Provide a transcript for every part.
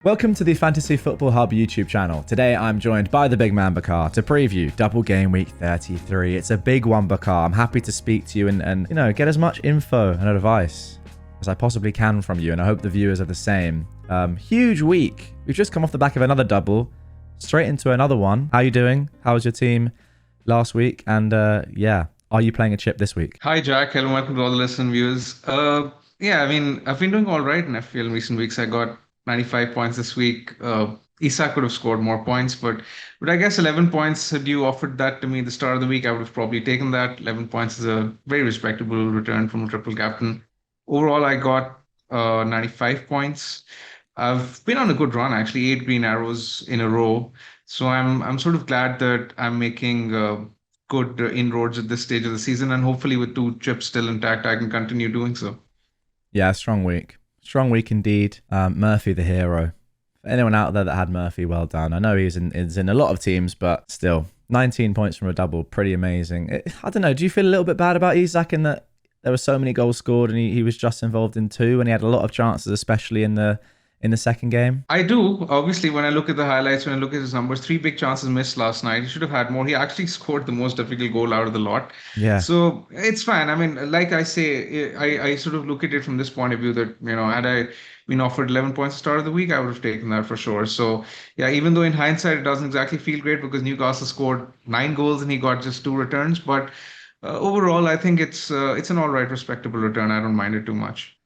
Welcome to the Fantasy Football Hub YouTube channel. Today I'm joined by the BigManBakar's to preview double game week 33. It's a big one, Bakar. I'm happy to speak to you and get as much info and advice as I possibly can from you, and I hope the viewers are the same. Huge week. We've just come off the back of another double, straight into another one. How are you doing? How was your team last week? And are you playing a chip this week? Hi, Jack. Hello, welcome to all the listeners viewers. I've been doing all right in FPL in recent weeks. I got 95 points this week. Isak could have scored more points, but I guess 11 points, had you offered that to me at the start of the week, I would have probably taken that. 11 points is a very respectable return from a triple captain. Overall, I got 95 points. I've been on a good run, actually, 8 green arrows in a row. So I'm sort of glad that I'm making good inroads at this stage of the season, and hopefully with 2 chips still intact, I can continue doing so. Yeah, strong week. Strong week indeed. Murphy the hero. For anyone out there that had Murphy, well done. I know he's in a lot of teams, but still, 19 points from a double, pretty amazing. I don't know, do you feel a little bit bad about Isak in that there were so many goals scored and he was just involved in 2 and he had a lot of chances, especially in the second game? I do. Obviously, when I look at the highlights, when I look at his numbers, 3 big chances missed last night. He should have had more. He actually scored the most difficult goal out of the lot. Yeah. So it's fine. I mean, like I say, I sort of look at it from this point of view that, had I been offered 11 points at the start of the week, I would have taken that for sure. So, yeah, even though in hindsight, it doesn't exactly feel great because Newcastle scored 9 goals and he got just 2 returns. But overall, I think it's an all right, respectable return. I don't mind it too much.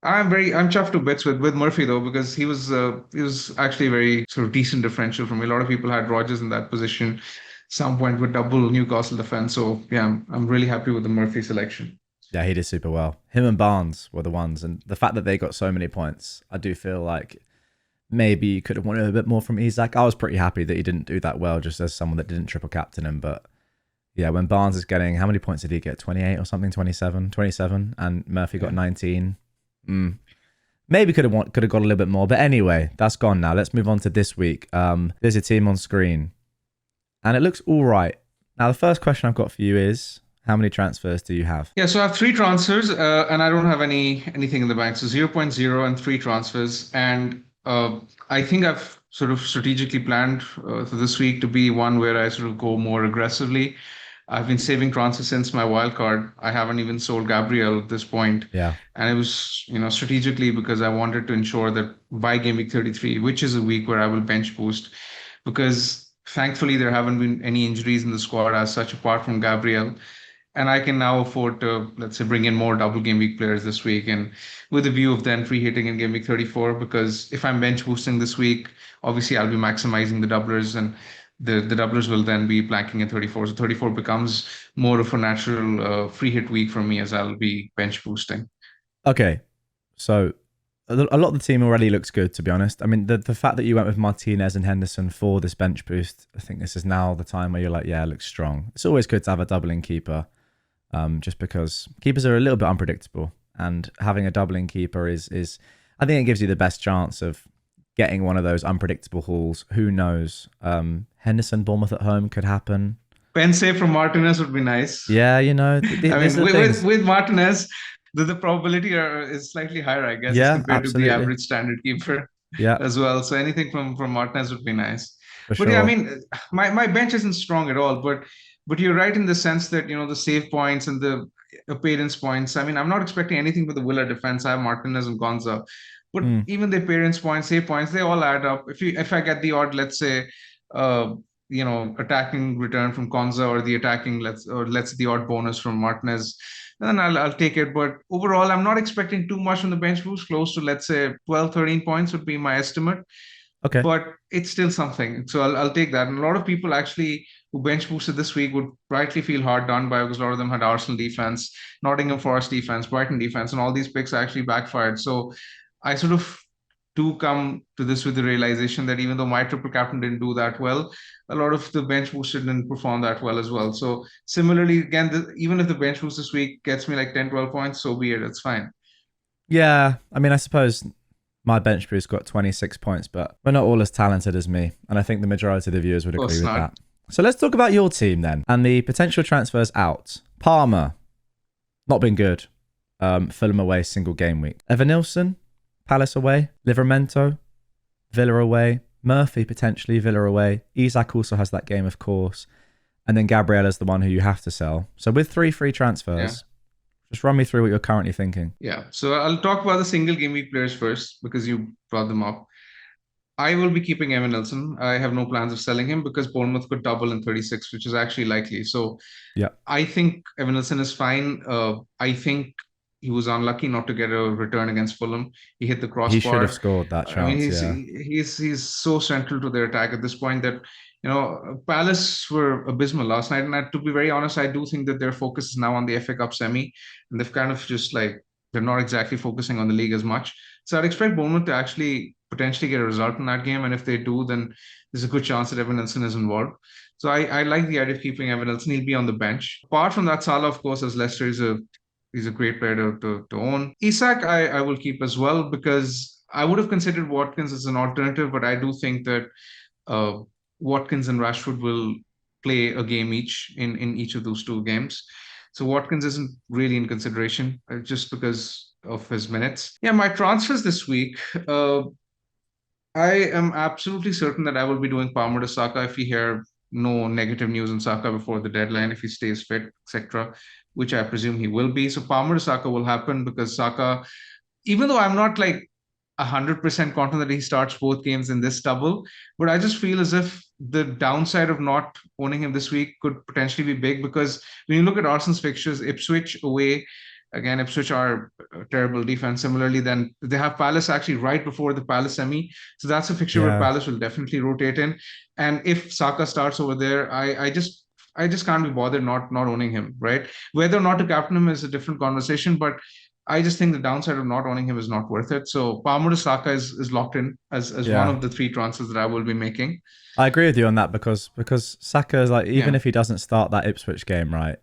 I'm chuffed to bits with Murphy though, because he was actually a very sort of decent differential for me. A lot of people had Rodgers in that position, some point with double Newcastle defense. So yeah, I'm really happy with the Murphy selection. Yeah, he did super well. Him and Barnes were the ones, and the fact that they got so many points, I do feel like maybe you could have wanted a bit more from Isak. I was pretty happy that he didn't do that well, just as someone that didn't triple captain him. But yeah, when Barnes is getting, how many points did he get? 28 or something, 27, and Murphy got 19. Maybe could have got a little bit more, but anyway, that's gone now. Let's move on to this week. There's a team on screen, and it looks all right. Now, the first question I've got for you is, how many transfers do you have? Yeah, so I have 3 transfers, and I don't have anything in the bank. So 0.0 and 3 transfers, and I think I've sort of strategically planned for this week to be one where I sort of go more aggressively. I've been saving transfers since my wild card. I haven't even sold Gabriel at this point. Yeah. And it was, strategically because I wanted to ensure that by game week 33, which is a week where I will bench boost, because thankfully there haven't been any injuries in the squad as such apart from Gabriel. And I can now afford to, let's say, bring in more double game week players this week, and with a view of then free hitting in game week 34, because if I'm bench boosting this week, obviously I'll be maximizing the doublers, and the doublers will then be blanking at 34. So 34 becomes more of a natural free hit week for me as I'll be bench boosting. Okay, so a lot of the team already looks good, to be honest. I mean, the fact that you went with Martinez and Henderson for this bench boost, I think this is now the time where you're like, yeah, it looks strong. It's always good to have a doubling keeper, just because keepers are a little bit unpredictable, and having a doubling keeper is I think it gives you the best chance of getting one of those unpredictable hauls. Who knows? Henderson, Bournemouth at home could happen. Pen save from Martinez would be nice. Yeah, I mean, with Martinez, the probability is slightly higher, I guess, as compared to the average standard keeper. Yeah, as well. So anything from Martinez would be nice. For but sure. Yeah, I mean, my bench isn't strong at all. But you're right in the sense that the save points and the appearance points. I mean, I'm not expecting anything with the Villa defense. I have Martinez and Gonza. But even the appearance points, save points, they all add up. If I get the odd, let's say, attacking return from Konza, or the attacking let's say the odd bonus from Martinez, then I'll take it. But overall, I'm not expecting too much from the bench boost. Close to, let's say, 12, 13 points would be my estimate. Okay. But it's still something. So I'll take that. And a lot of people actually who bench boosted this week would rightly feel hard done by, because a lot of them had Arsenal defense, Nottingham Forest defense, Brighton defense, and all these picks actually backfired. So I sort of do come to this with the realization that even though my triple captain didn't do that well, a lot of the bench boosted didn't perform that well as well. So similarly, again, even if the bench boost this week gets me like 10, 12 points, so be it. It's fine. Yeah, I mean, I suppose my bench boost got 26 points, but we're not all as talented as me. And I think the majority of the viewers would agree with that. So let's talk about your team then, and the potential transfers out. Palmer, not been good. Fulham away, single game week. Evan Nilsson, Palace away. Livramento, Villa away, Murphy potentially Villa away. Isak also has that game, of course, and then Gabriel is the one who you have to sell. So with 3 free Yeah. transfers, just run me through what you're currently thinking. Yeah. So I'll talk about the single game week players first because you brought them up. I will be keeping Evan Nelson. I have no plans of selling him because Bournemouth could double in 36, which is actually likely. So Yeah, I think Evan Nelson is fine. I think he was unlucky not to get a return against Fulham. He hit the he should have crossbar. scored that I mean, chance. Yeah, he's so central to their attack at this point that Palace were abysmal last night. And to be very honest, I do think that their focus is now on the FA Cup semi, and they've kind of just like they're not exactly focusing on the league as much. So I'd expect Bournemouth to actually potentially get a result in that game, and if they do, then there's a good chance that Evan Nelson is involved. So I like the idea of keeping Evan Nelson. He'll be on the bench. Apart from that, Salah, of course, as Leicester is a he's a great player to own. Isak, I will keep as well because I would have considered Watkins as an alternative, but I do think that uh, Watkins and Rashford will play a game each in each of those two games. So Watkins isn't really in consideration just because of his minutes. Yeah, my transfers this week. I am absolutely certain that I will be doing Palmer to Saka if we hear no negative news on Saka before the deadline, if he stays fit, etc., which I presume he will be. So Palmer to Saka will happen because Saka, even though I'm not like 100% confident that he starts both games in this double, but I just feel as if the downside of not owning him this week could potentially be big because when you look at Arsenal's fixtures, Ipswich away, again, Ipswich are a terrible defense. Similarly, then they have Palace actually right before the Palace semi. So that's a fixture where yeah, Palace will definitely rotate in. And if Saka starts over there, I just can't be bothered not owning him, right? Whether or not to captain him is a different conversation, but I just think the downside of not owning him is not worth it. So Palmer to Saka is locked in as one yeah. of the 3 transfers that I will be making. I agree with you on that because Saka is like, even Yeah, if he doesn't start that Ipswich game, right?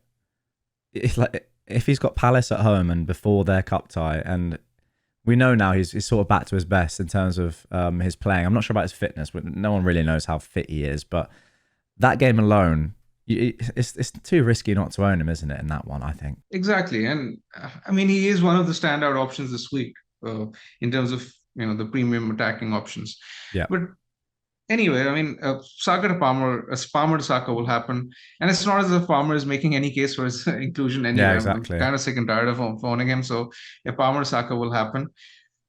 It's like if he's got Palace at home and before their cup tie, and we know now he's sort of back to his best in terms of his playing. I'm not sure about his fitness, but no one really knows how fit he is. But that game alone, it's too risky not to own him, isn't it? In that one, I think. exactly. And I mean, he is one of the standout options this week uh, in terms of the premium attacking options. Yeah, But anyway, I mean, Saka to Palmer, Palmer to Saka will happen, and it's not as if Palmer is making any case for his inclusion yeah, anyway. I'm exactly. kind of sick and tired of owning him, so yeah, Palmer to Saka will happen.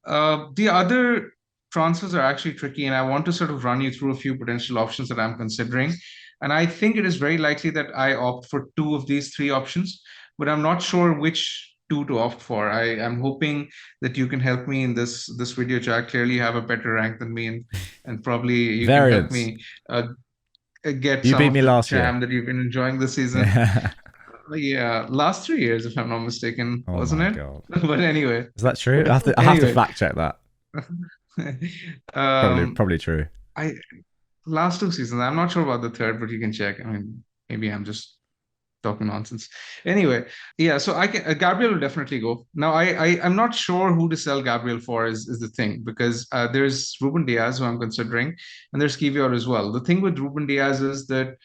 The other transfers are actually tricky, and I want to sort of run you through a few potential options that I'm considering. And I think it is very likely that I opt for two of these 3 options, but I'm not sure which two to opt for. I am hoping that you can help me in this video, Jack. Clearly, you have a better rank than me, and probably you can help Variance. me get You some beat of me the last year. jam that you've been enjoying this season. Yeah. Yeah, last 3 years, if I'm not mistaken, Oh wasn't my it? god. But anyway, Is that true? I have to anyway. fact check that. Probably um, probably true. I last 2 seasons. I'm not sure about the third, but you can check. I mean, maybe I'm just talking nonsense. Anyway, yeah. So I can Gabriel will definitely go. Now I'm not sure who to sell Gabriel for is the thing because there's Ruben Diaz who I'm considering, and there's Kivior as well. The thing with Ruben Diaz is that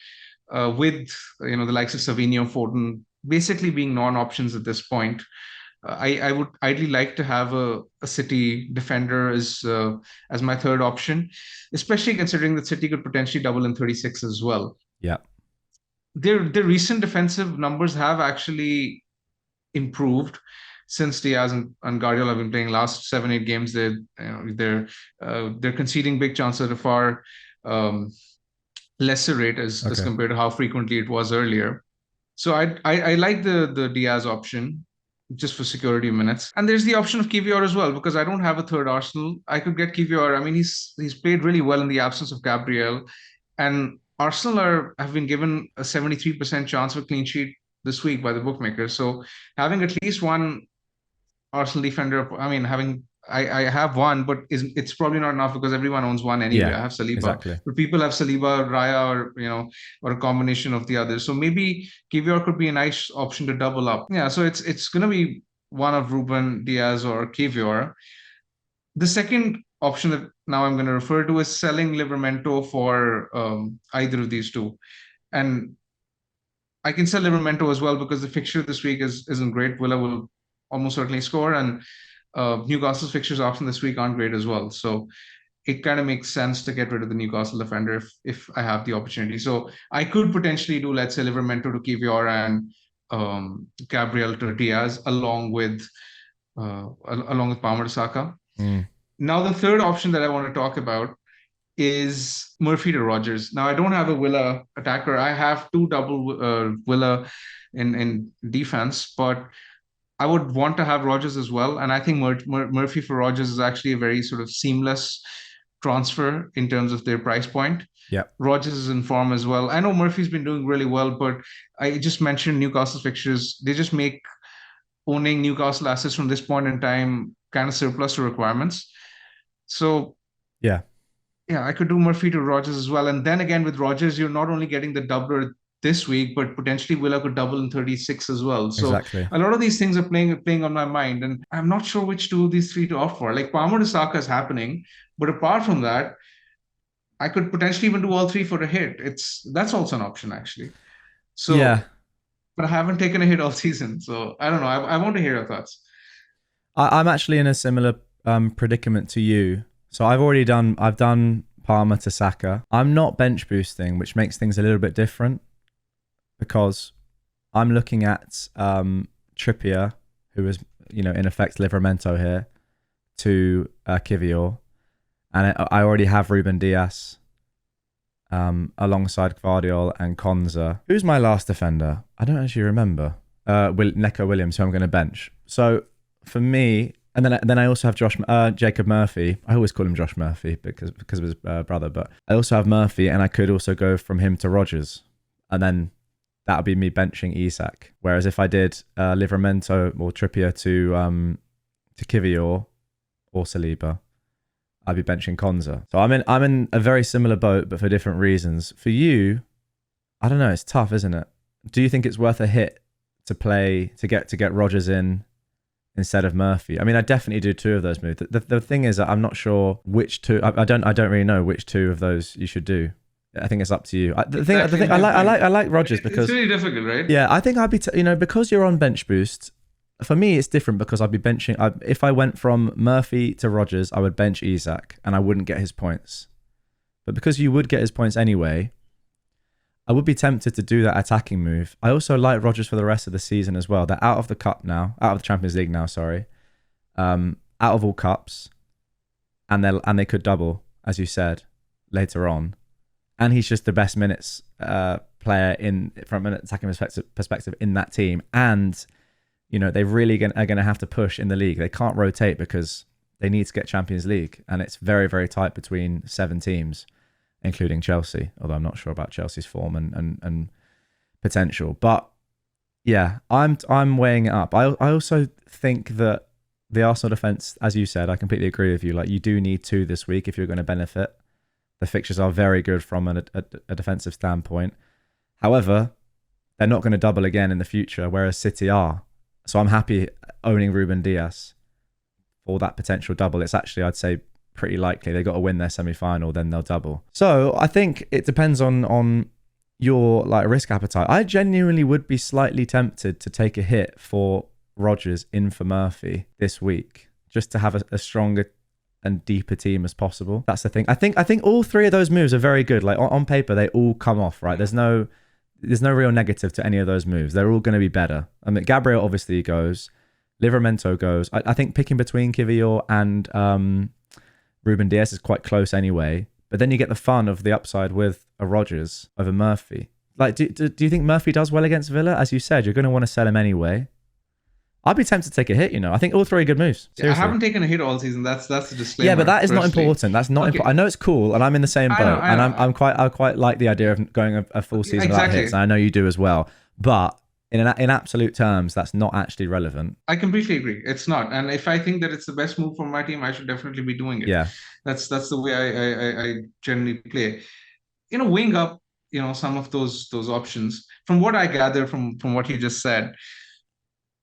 with the likes of Savinho, Foden, basically being non-options at this point. I would ideally like to have a City defender as my third option, especially considering that City could potentially double in 36 as well. Yeah. Their recent defensive numbers have actually improved since Diaz and Guardiola have been playing last 7-8 games. They're conceding big chances at a far um, lesser rate as Okay. compared to how frequently it was earlier. So I like the Diaz option just for security minutes. And there's the option of Kivior as well because I don't have a third Arsenal. I could get Kivior. I mean, he's played really well in the absence of Gabriel, and Arsenal have been given a 73% chance of a clean sheet this week by the bookmakers. So having at least one Arsenal defender. I mean, I have one, but it's probably not enough because everyone owns one anyway. Yeah. I have Saliba, Exactly. but people have Saliba, Raya, or a combination of the others. So maybe Kivior could be a nice option to double up. Yeah, so it's gonna be one of Ruben Diaz or Kivior. The second option that now I'm going to refer to is selling Livermento for either of these two, and I can sell Livermento as well because the fixture this week isn't great. Villa will almost certainly score, and Newcastle's fixtures often this week aren't great as well. So it kind of makes sense to get rid of the Newcastle defender if I have the opportunity. So I could potentially do, let's say, Livermento to Kivior and Gabriel to Diaz along with Palmer to Saka. Mm. Now the third option that I want to talk about is Murphy to Rogers. Now I don't have a Villa attacker. I have two double Villa in defense, but I would want to have Rogers as well. And I think Murphy for Rogers is actually a very sort of seamless transfer in terms of their price point. Yep. Rogers is in form as well. I know Murphy's been doing really well, but I just mentioned Newcastle fixtures. They just make owning Newcastle assets from this point in time kind of surplus to requirements. So yeah, I could do Murphy to Rogers as well. And then again, with Rogers, you're not only getting the doubler this week, but potentially Villa could double in 36 as well. So exactly. a lot of these things are playing on my mind, and I'm not sure which two of these three to opt for. Like Palmer to Saka is happening, but apart from that, I could potentially even do all three for a hit. That's also an option actually. So yeah, but I haven't taken a hit all season, so I don't know. I want to hear your thoughts. I'm actually in a similar predicament to you. So I've done Palmer to Saka. I'm not bench boosting, which makes things a little bit different because I'm looking at Trippier, who is, in effect Livramento here, to Kivior. And I already have Ruben Diaz alongside Gvardiol and Konza. Who's my last defender? I don't actually remember. Neco Williams, who I'm going to bench. So for me, and then I also have Jacob Murphy. I always call him Josh Murphy because of his brother, but I also have Murphy, and I could also go from him to Rogers, and then that would be me benching Isak. Whereas if I did Livramento or Trippier to Kivior or Saliba, I'd be benching Konza. So I'm in a very similar boat, but for different reasons. For you, I don't know. It's tough, isn't it? Do you think it's worth a hit to get Rogers in instead of Murphy? I mean, I definitely do two of those moves. The thing is that I'm not sure which two. I don't really know which two of those you should do. I think it's up to you. The thing I like Rogers because it's really difficult, right? Yeah, I think I'd be because you're on bench boost. For me, it's different because I'd be benching. If I went from Murphy to Rogers, I would bench Isak and I wouldn't get his points. But because you would get his points anyway, I would be tempted to do that attacking move. I also like Rogers for the rest of the season as well. They're out of the cup now, out of the Champions League now. Sorry, out of all cups, and they could double, as you said, later on. And he's just the best minutes player from an attacking perspective in that team. And they really are going to have to push in the league. They can't rotate because they need to get Champions League, and it's very, very tight between 7 teams, including Chelsea. Although I'm not sure about Chelsea's form and potential. But yeah, I'm weighing it up. I also think that the Arsenal defense, as you said, I completely agree with you. Like, you do need 2 this week if you're going to benefit. The fixtures are very good from a defensive standpoint. However, they're not going to double again in the future, whereas City are. So I'm happy owning Ruben Diaz for that potential double. It's actually, I'd say, pretty likely. They've got to win their semi-final, then they'll double. So I think it depends on your risk appetite. I genuinely would be slightly tempted to take a hit for Rogers in for Murphy this week, just to have a stronger and deeper team as possible. That's the thing. I think all 3 of those moves are very good. Like on paper, they all come off, right? There's no real negative to any of those moves. They're all going to be better. I mean, Gabriel obviously goes. Livramento goes. I think picking between Kivior and Ruben Diaz is quite close anyway. But then you get the fun of the upside with a Rogers over Murphy. Like, do you think Murphy does well against Villa? As you said, you're going to want to sell him anyway. I'd be tempted to take a hit, I think all 3 are good moves. Seriously. I haven't taken a hit all season. That's the disclaimer. Yeah, but that is firstly. not important. That's not important. I know it's cool, and I'm in the same boat. I know. And I quite like the idea of going a full season without hits. And I know you do as well. But in absolute terms, that's not actually relevant. I completely agree. It's not. And if I think that it's the best move for my team, I should definitely be doing it. Yeah. That's the way I generally play. Weighing up, some of those options. From what I gather from what you just said,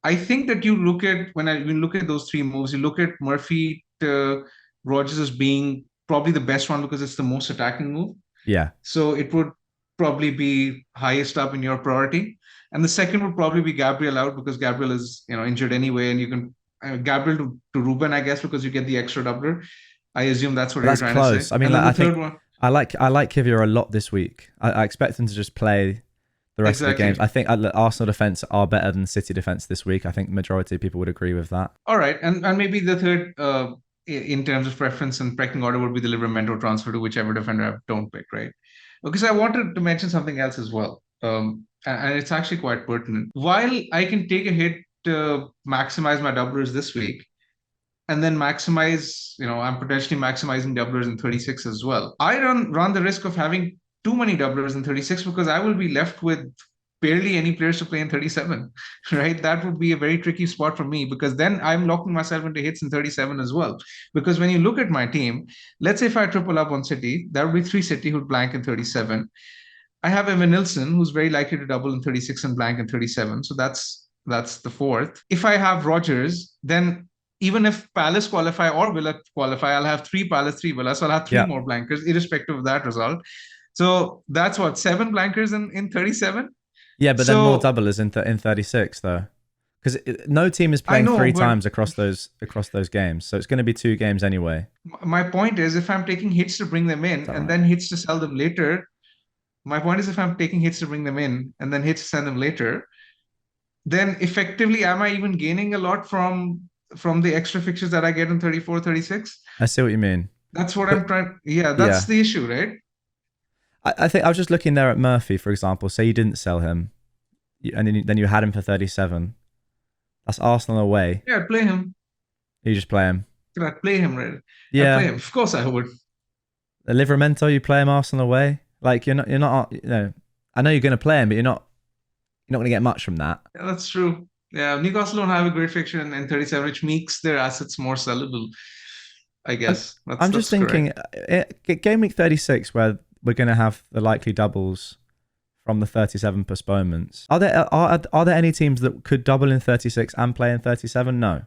I think that you look at when you look at those 3 moves, you look at Murphy to Rogers as being probably the best one because it's the most attacking move. Yeah. So it would probably be highest up in your priority. And the second would probably be Gabriel out because Gabriel is injured anyway, and you can Gabriel to Ruben, I guess, because you get the extra doubler. I assume that's what But you're that's trying to say. close. I mean, And then like, the I third think one, I like Kivior a lot this week. I expect him to just play the rest of the games. exactly. I think Arsenal defense are better than City defense this week. I think the majority of people would agree with that. All right, and maybe the third, in terms of preference and pecking order, would be the Livramento transfer to whichever defender I don't pick, right? Because I wanted to mention something else as well, and it's actually quite pertinent. While I can take a hit to maximize my doublers this week, and then maximize, I'm potentially maximizing doublers in 36 as well. I don't run the risk of having too many doublers in 36 because I will be left with barely any players to play in 37, right? That would be a very tricky spot for me because then I'm locking myself into hits in 37 as well. Because when you look at my team, let's say if I triple up on City, that would be 3 City who'd blank in 37. I have Evan Nilsson, who's very likely to double in 36 and blank in 37. So that's the fourth. If I have Rogers, then even if Palace qualify or Villa qualify, I'll have 3 Palace, 3 Villa. So I'll have three Yeah, more blankers, irrespective of that result. So that's what, 7 blankers in 37. yeah, but then more So doublers in 36 though, because no team is I playing know, three but times across those games, so it's going to be 2 games anyway. my point is if I'm taking hits to bring them Is in that and right? then hits to sell them later, my point is if I'm taking hits to bring them in and then hits to sell them later, then effectively, am I even gaining a lot from the extra fixtures that I get in 34, 36? I see what you mean, That's what I'm but trying. Yeah, that's yeah, the issue, right? I think I was just looking there at Murphy, for example. Say you didn't sell him, and then you had him for 37. That's Arsenal away. Yeah, I'd play him. You just play him. I'd play him, right? I'd play Yeah, him. Of course I would. the Livramento, you play him Arsenal away. Like you're not. I know you're going to play him, but you're not going to get much from that. Yeah, that's true. Yeah, Newcastle don't have a great fixture in 37, which makes their assets more sellable. I I'm, guess I'm just that's correct. thinking, game week 36, where we're going to have the likely doubles from the 37 postponements. Are there any teams that could double in 36 and play in 37? No,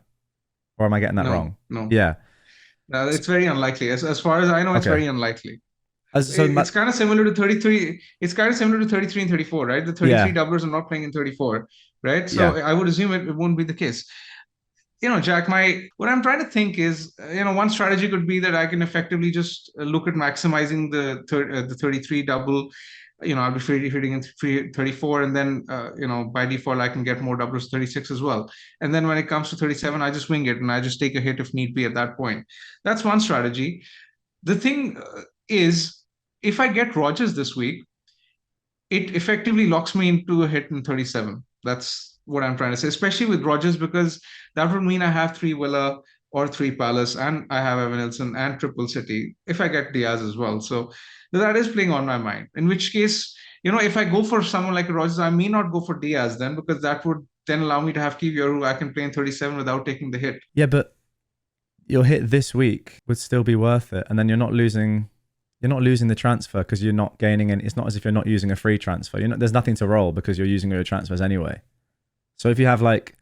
or am I getting that No, wrong? no, Yeah. no. It's very unlikely. As far as I know, it's Okay. very unlikely. So It's kind of similar to 33. It's kind of similar to 33 and 34, right? The 33 yeah, doublers are not playing in 34, right? So yeah, I would assume it won't be the case. Jack, my what I'm trying to think is, one strategy could be that I can effectively just look at maximizing the 33 double. I'll be hitting in 34, and then by default I can get more doubles 36 as well. And then when it comes to 37, I just wing it and I just take a hit if need be at that point. That's one strategy. The thing is, if I get Rogers this week, it effectively locks me into a hit in 37. That's what I'm trying to say, especially with Rogers, because that would mean I have 3 Villa or 3 Palace, and I have Evan Nilsson and Triple City if I get Diaz as well. So that is playing on my mind. In which case, if I go for someone like Rogers, I may not go for Diaz then, because that would then allow me to have Kiwior, who I can play in 37 without taking the hit. yeah. But your hit this week would still be worth it, and then you're not losing. You're not losing the transfer because you're not gaining any. It's not as if you're not using a free transfer. There's nothing to roll because you're using your transfers anyway. So if you have like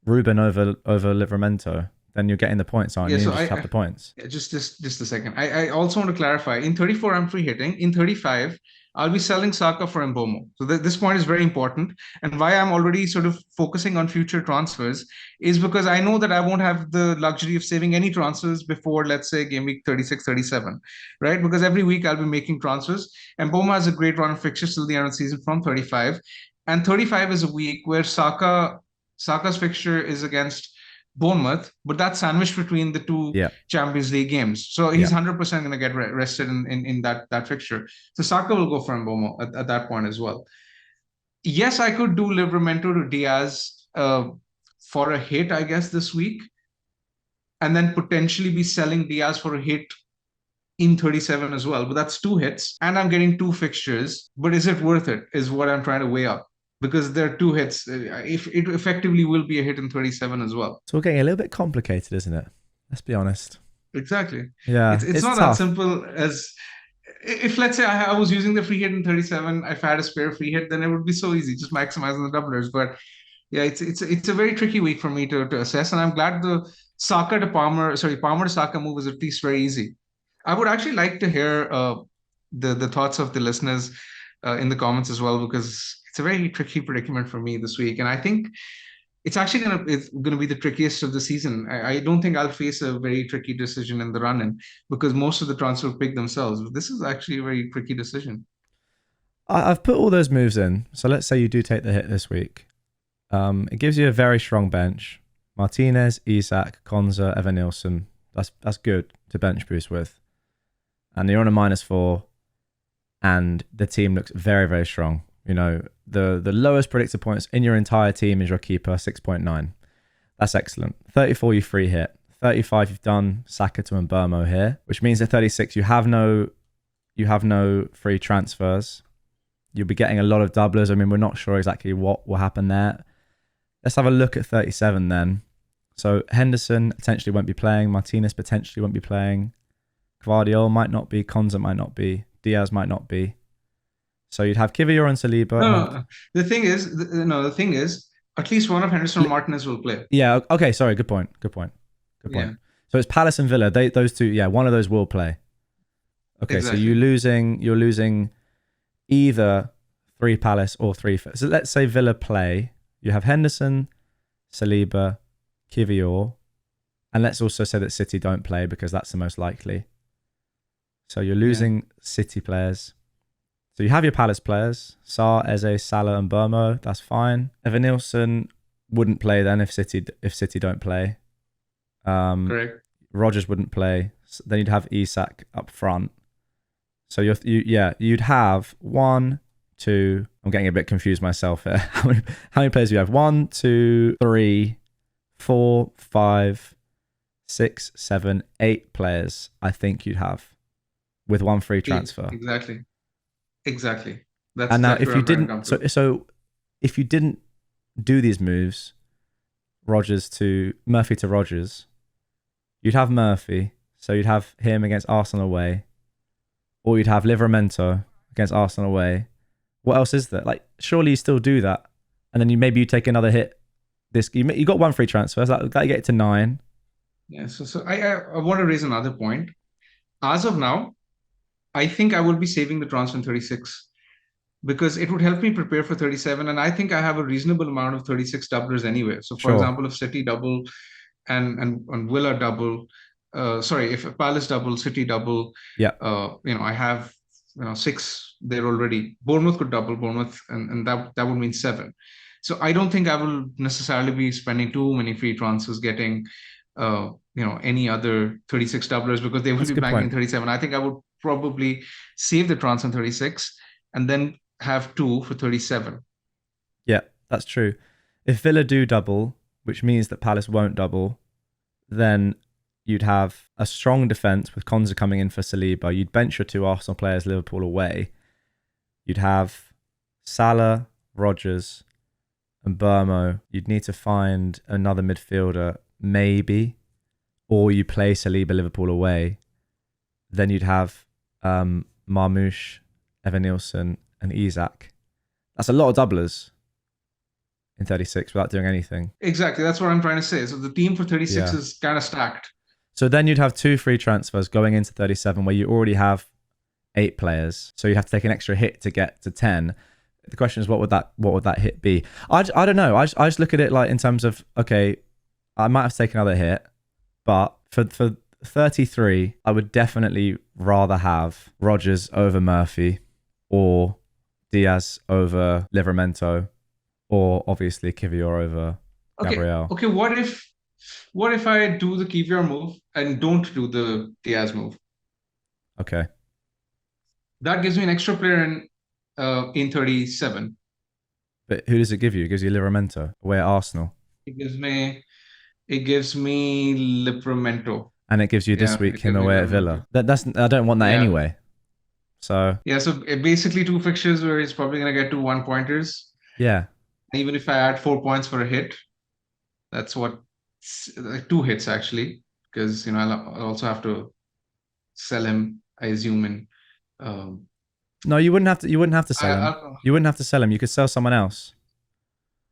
Ruben over Livramento, then you're getting the points, aren't Yeah, you? so You just have the points. yeah, just a second. I also want to clarify. In 34, I'm free hitting. In 35, I'll be selling Saka for Mbomo. So this point is very important. And why I'm already sort of focusing on future transfers is because I know that I won't have the luxury of saving any transfers before, let's say, game week 36, 37, right? Because every week I'll be making transfers. And Mbomo has a great run of fixtures till the end of the season from 35. And 35 is a week where Saka's fixture is against Bournemouth, but that's sandwiched between the two Yeah, Champions League games. So yeah. he's 100% going to get rested in that fixture. So Saka will go for Mbomo at that point as well. Yes, I could do Livramento to Diaz for a hit, I guess, this week, and then potentially be selling Diaz for a hit in 37 as well. But that's 2 hits, and I'm getting 2 fixtures. But is it worth it? Is what I'm trying to weigh up. Because there are 2 hits. If it effectively will be a hit in 37 as well. So we're getting a little bit complicated, isn't it? Let's be honest. Exactly. Yeah, It's it's not that tough. simple as if, let's say, I was using the free hit in 37, if I had a spare free hit, then it would be so easy, just maximizing the doublers. But yeah, it's a very tricky week for me to assess, and I'm glad the Palmer to Saka move is at least very easy. I would actually like to hear the thoughts of the listeners in the comments as well, because it's a very tricky predicament for me this week, and I think it's gonna be the trickiest of the season. I don't think I'll face a very tricky decision in the run-in because most of the transfer pick themselves. But this is actually a very tricky decision. I've put all those moves in. So let's say you do take the hit this week. It gives you a very strong bench. Martinez, Isak, Konza, Evan Nilsson. That's good to bench boost with. And you're on a -4, and the team looks very, very strong. You know, the lowest predicted points in your entire team is your keeper, 6.9. That's excellent. 34 you free hit. 35 you've done Saka to Mbermo here, which means at 36 you have no free transfers. You'll be getting a lot of doublers. I mean, we're not sure exactly what will happen there. Let's have a look at 37 then. So Henderson potentially won't be playing. Martinez potentially won't be playing. Gvardiol might not be. Konza might not be. Diaz might not be. So you'd have Kivior and Saliba. No. The thing is, at least one of Henderson or Martinez will play. Yeah. Okay. Sorry. Good point. Yeah. So it's Palace and Villa. Those two. Yeah. One of those will play. Okay. Exactly. So you're losing either 3 Palace or 3. So let's say Villa play. You have Henderson, Saliba, Kivior, and let's also say that City don't play because that's the most likely. So you're losing City players. So you have your Palace players, Sarr, Eze, Salah, and Burmo. That's fine. Evan Nilsson wouldn't play then if City don't play. Correct. Rodgers wouldn't play. Then you'd have Isak up front. So you'd have 1, 2. I'm getting a bit confused myself here. How many players do you have? 1, 2, 3, 4, 5, 6, 7, 8 players. I think you'd have with 1 free transfer. Exactly. That's and now exactly if you didn't, so if you didn't do these moves, Murphy to Rodgers, you'd have Murphy. So you'd have him against Arsenal away, or you'd have Livramento against Arsenal away. What else is there? Like, surely you still do that, and then maybe you take another hit. You got 1 free transfer. So that get it to 9. Yeah. So I want to raise another point. As of now, I think I will be saving the transfer in 36 because it would help me prepare for 37, and I think I have a reasonable amount of 36 doublers anyway. So, for example, if City double and Villa double, if Palace double, City double, I have 6 there already. Bournemouth could double Bournemouth, and that would mean 7. So I don't think I will necessarily be spending too many free transfers getting any other 36 doublers because they will be banking 37. I think I would probably save the transfer in 36 and then have 2 for 37. Yeah, that's true. If Villa do double, which means that Palace won't double, then you'd have a strong defence with Konza coming in for Saliba. You'd bench your 2 Arsenal players, Liverpool away. You'd have Salah, Rodgers, and Burmo. You'd need to find another midfielder, maybe, or you play Saliba, Liverpool away. Then you'd have Marmoush, Evan Nilsson, and Isak. That's a lot of doublers in 36 without doing anything. Exactly. That's what I'm trying to say. So the team for 36 is kind of stacked. So then you'd have 2 free transfers going into 37 where you already have 8 players. So you have to take an extra hit to get to 10. The question is, what would that hit be? I don't know. I just look at it like in terms of, okay, I might have to take another hit, but for 33, I would definitely rather have Rodgers over Murphy or Diaz over Livramento or obviously Kivior over Gabriel. Okay, what if I do the Kivior move and don't do the Diaz move? Okay. That gives me an extra player in 37. But who does it give you? It gives you Livramento away at Arsenal. It gives me Livramento. And it gives you this week him away at Villa. I don't want that anyway. So so basically 2 fixtures where he's probably gonna get 2 1-pointers. Yeah. Even if I add 4 points for a hit, that's what 2 hits actually, because I'll also have to sell him, I assume, in no, you wouldn't have to. You wouldn't have to sell him. You wouldn't have to sell him. You could sell someone else.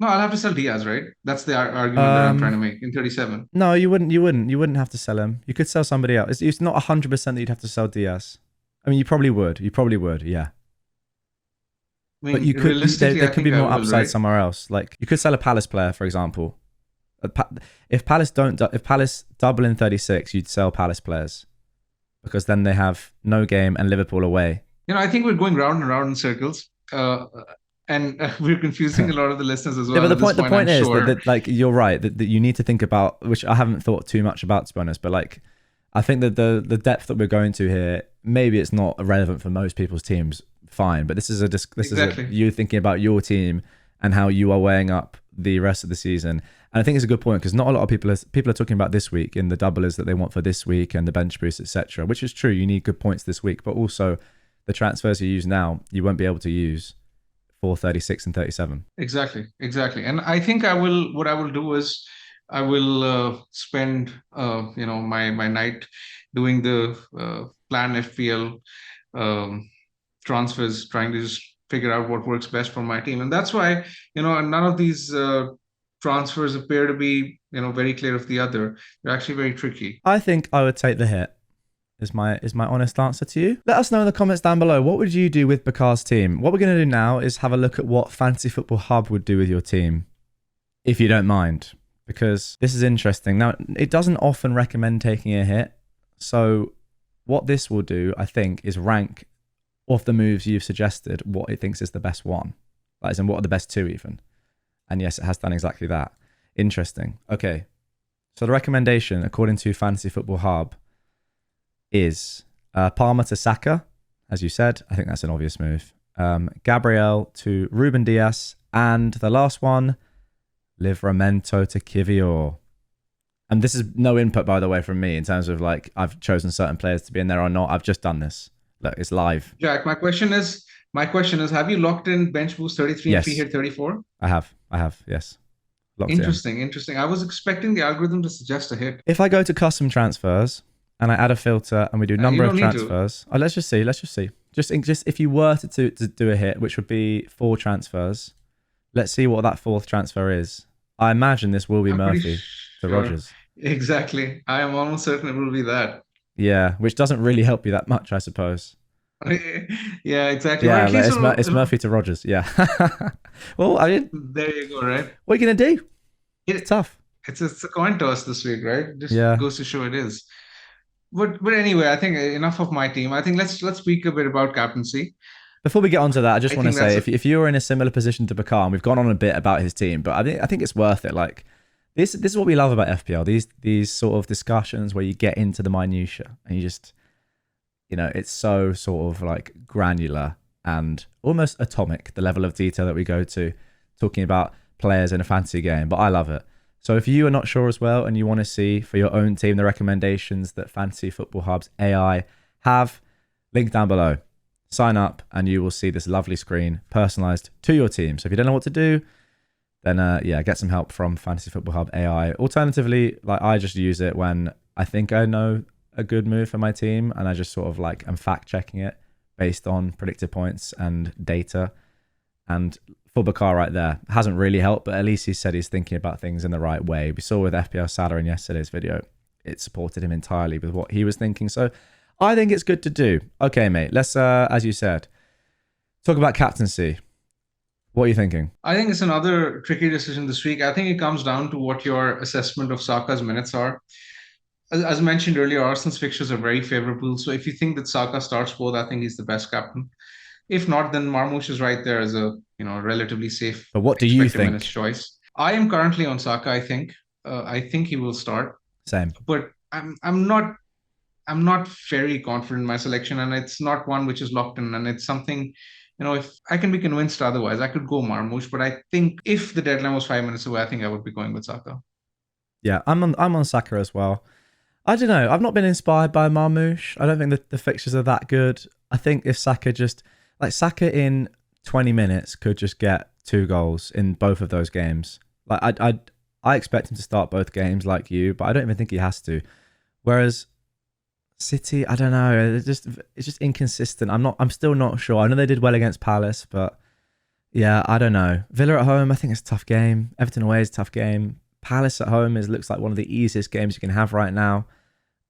No, I'll have to sell Diaz, right? That's the argument that I'm trying to make in 37. No, you wouldn't. You wouldn't have to sell him. You could sell somebody else. It's not 100% that you'd have to sell Diaz. I mean, you probably would. Yeah. I mean, but you could. There could be more upside somewhere else. Like you could sell a Palace player, for example, If Palace if Palace double in 36, you'd sell Palace players because then they have no game and Liverpool away. I think we're going round and round in circles, and we're confusing a lot of the listeners as Yeah, well but at this the point, I'm point is sure. that like you're right that you need to think about, which I haven't thought too much about, to be honest. But like, I think that the depth that we're going to here, maybe it's not relevant for most people's teams. Fine, but this is Exactly. you thinking about your team and how you are weighing up the rest of the season. And I think it's a good point because not a lot of people are talking about this week in the doublers that they want for this week and the bench boost, etc. Which is true. You need good points this week, but also the transfers you use now, you won't be able to use for 36 and 37. Exactly. And I think what I will do is I will spend, my night doing the plan FPL transfers, trying to just figure out what works best for my team. And that's why, none of these transfers appear to be, very clear of the other. They're actually very tricky. I think I would take the hit. Is my honest answer to you. Let us know in the comments down below. What would you do with Bakar's team? What we're going to do now is have a look at what Fantasy Football Hub would do with your team, if you don't mind, because this is interesting. Now, it doesn't often recommend taking a hit. So what this will do, I think, is rank of the moves you've suggested what it thinks is the best one. That is, and what are the best two even. And yes, it has done exactly that. Interesting. Okay. So the recommendation, according to Fantasy Football Hub, is Palmer to Saka, as you said. I think that's an obvious move. Gabriel to Ruben Dias. And the last one, Livramento to Kivior. And this is no input, by the way, from me in terms of like I've chosen certain players to be in there or not. I've just done this. Look, it's live. Jack, my question is, have you locked in bench boost 33 Yes. and free hit 34? I have, yes. Locked it in. Interesting. I was expecting the algorithm to suggest a hit. If I go to custom transfers and I add a filter and we do number of don't need to. transfers. Oh, let's just see. Just if you were to do a hit, which would be 4 transfers, let's see what that 4th transfer is. I imagine this will be I'm pretty Murphy to sure. Rodgers. Exactly. I am almost certain it will be that. Yeah, which doesn't really help you that much, I suppose. Yeah, exactly. Or Yeah, at like, least it's Murphy to Rodgers. Yeah. Well, I mean, there you go, right? what are you going to do? It's tough. It's a coin toss this week, right? Just Yeah. goes to show it is. But anyway, I think enough of my team. I think let's speak a bit about captaincy. Before we get onto that, I just want to think say, that's if you're in a similar position to Bakar, and we've gone on a bit about his team, but I think it's worth it. Like this is what we love about FPL. These sort of discussions where you get into the minutia and you just, it's so sort of like granular and almost atomic, the level of detail that we go to talking about players in a fantasy game. But I love it. So if you are not sure as well and you want to see for your own team the recommendations that Fantasy Football Hub's AI have, link down below. Sign up and you will see this lovely screen personalized to your team. So if you don't know what to do, then get some help from Fantasy Football Hub AI. Alternatively, like I just use it when I think I know a good move for my team and I just sort of like I'm fact checking it based on predicted points and data. And for Bakar right there, hasn't really helped, but at least he said he's thinking about things in the right way. We saw with FPL Salah in yesterday's video, it supported him entirely with what he was thinking. So I think it's good to do. Okay, mate, let's, as you said, talk about captaincy. What are you thinking? I think it's another tricky decision this week. I think it comes down to what your assessment of Saka's minutes are. As mentioned earlier, Arsenal's fixtures are very favorable. So if you think that Saka starts both, I think he's the best captain. If not, then Marmoush is right there as a relatively safe. But what do you expected minutes think? choice. I am currently on Saka. I think he will start, Same. but I'm not very confident in my selection, and it's not one which is locked in. And it's something, if I can be convinced otherwise, I could go Marmoush. But I think if the deadline was 5 minutes away, I think I would be going with Saka. Yeah, I'm on Saka as well. I don't know. I've not been inspired by Marmoush. I don't think that the fixtures are that good. I think if Saka Saka in 20 minutes could just get 2 goals in both of those games. Like I expect him to start both games like you, but I don't even think he has to. Whereas City, I don't know. It's just inconsistent. I'm still not sure. I know they did well against Palace, but yeah, I don't know. Villa at home, I think it's a tough game. Everton away is a tough game. Palace at home looks like one of the easiest games you can have right now.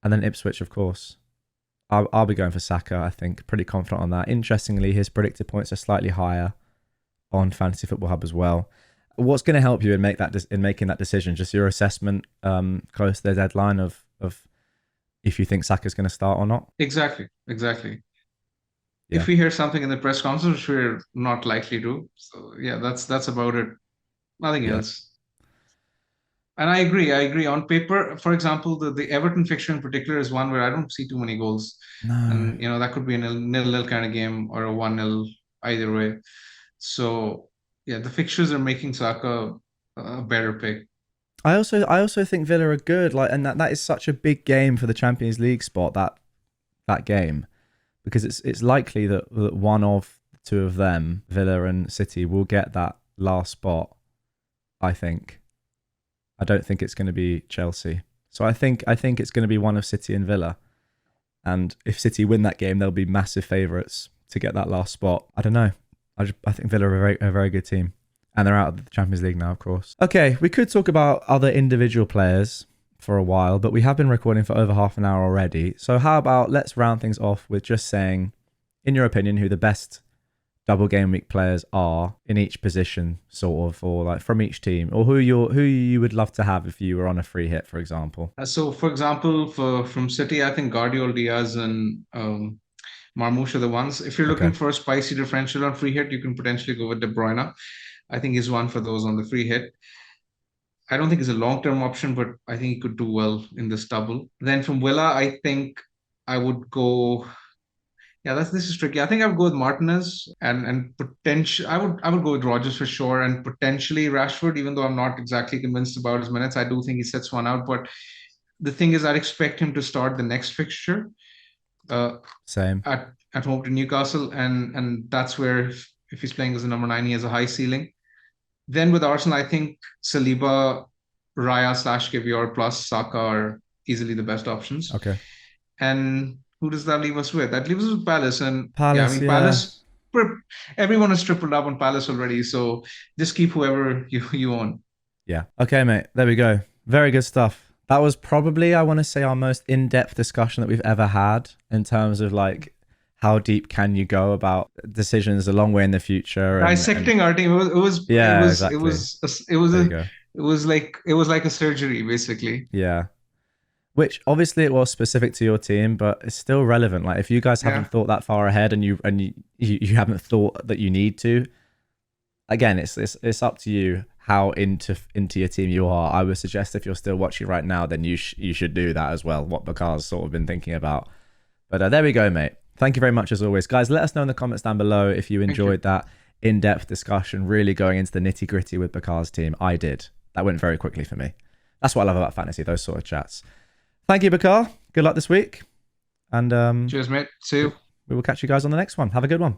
And then Ipswich, of course. I'll be going for Saka, I think. Pretty confident on that. Interestingly, his predicted points are slightly higher on Fantasy Football Hub as well. What's going to help you in making that decision? Just your assessment close to the deadline of if you think Saka's going to start or not. Exactly, exactly. Yeah. If we hear something in the press conference, which we're not likely to. So yeah, that's about it. Nothing Yeah. else. And I agree. I agree. On paper, for example, the Everton fixture in particular is one where I don't see too many goals. No. And, that could be a nil-nil kind of game or a 1-0 either way. So, yeah, the fixtures are making Saka a better pick. I also think Villa are good. Like, and that is such a big game for the Champions League spot. That game, because it's likely that one of the two of them, Villa and City, will get that last spot. I think. I don't think it's going to be Chelsea. So I think it's going to be one of City and Villa. And if City win that game, they'll be massive favourites to get that last spot. I don't know. I think Villa are a very good team. And they're out of the Champions League now, of course. Okay, we could talk about other individual players for a while, but we have been recording for over half an hour already. So how about let's round things off with just saying, in your opinion, who the best double game week players are in each position, sort of, or like from each team, or who you would love to have if you were on a free hit, for example. So, for example, from City, I think Guardiola, Diaz, and Marmoush are the ones. If you're looking Okay, for a spicy differential on free hit, you can potentially go with De Bruyne. I think he's one for those on the free hit. I don't think he's a long-term option, but I think he could do well in this double. Then from Villa, I think I would go. Yeah, this is tricky. I think I would go with Martinez and potential. I would go with Rogers for sure, and potentially Rashford. Even though I'm not exactly convinced about his minutes, I do think he sets one out. But the thing is, I'd expect him to start the next fixture uh, same. at home to Newcastle, and that's where if he's playing as a number 9, he has a high ceiling. Then with Arsenal, I think Saliba, Raya slash Kivior plus Saka are easily the best options. Okay, And who does that leave us with? That leaves us with Palace. And yeah, I Palace, mean, yeah. everyone has tripled up on Palace already. So just keep whoever you own. Yeah. Okay, mate. There we go. Very good stuff. That was probably, I want to say, our most in-depth discussion that we've ever had in terms of like how deep can you go about decisions a long way in the future and Dissecting our team, yeah, exactly. There you go. it was like a surgery, basically. Yeah. Which obviously it was specific to your team, but it's still relevant. Like if you guys Yeah. haven't thought that far ahead and you haven't thought that you need to, again, it's up to you how into your team you are. I would suggest if you're still watching right now, then you should do that as well. What Bakar's sort of been thinking about. But there we go, mate. Thank you very much as always, guys. Let us know in the comments down below if you Thank you. enjoyed that in-depth discussion, really going into the nitty gritty with Bakar's team. I did. That went very quickly for me. That's what I love about fantasy, those sort of chats. Thank you, Bakar. Good luck this week, and Cheers, mate. See you. we will catch you guys on the next one. Have a good one.